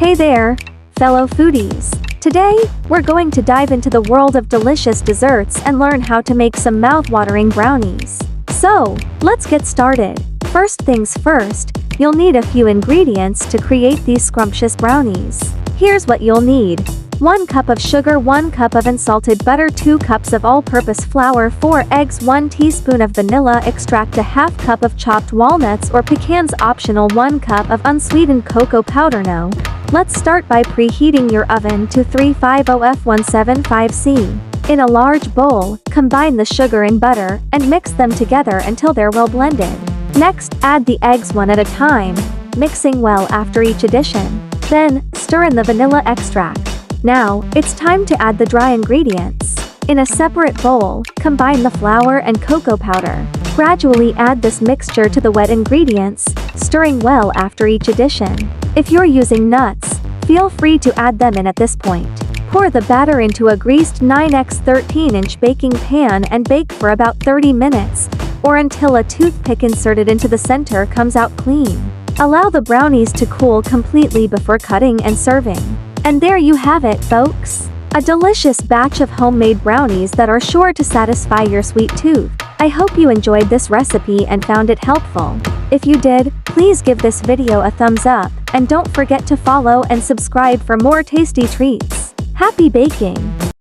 Hey there, fellow foodies. Today, we're going to dive into the world of delicious desserts and learn how to make some mouth-watering brownies. So, let's get started. First things first, you'll need a few ingredients to create these scrumptious brownies. Here's what you'll need. 1 cup of sugar, 1 cup of unsalted butter, 2 cups of all-purpose flour, 4 eggs, 1 teaspoon of vanilla extract, a half cup of chopped walnuts or pecans optional, 1 cup of unsweetened cocoa powder. Now, let's start by preheating your oven to 350F175C. In a large bowl, combine the sugar and butter, and mix them together until they're well blended. Next, add the eggs one at a time, mixing well after each addition. Then, stir in the vanilla extract. Now, it's time to add the dry ingredients. In a separate bowl, combine the flour and cocoa powder. Gradually add this mixture to the wet ingredients, stirring well after each addition. If you're using nuts, feel free to add them in at this point. Pour the batter into a greased 9x13-inch baking pan and bake for about 30 minutes, or until a toothpick inserted into the center comes out clean. Allow the brownies to cool completely before cutting and serving. And there you have it, folks. A delicious batch of homemade brownies that are sure to satisfy your sweet tooth. I hope you enjoyed this recipe and found it helpful. If you did, please give this video a thumbs up, and don't forget to follow and subscribe for more tasty treats. Happy baking!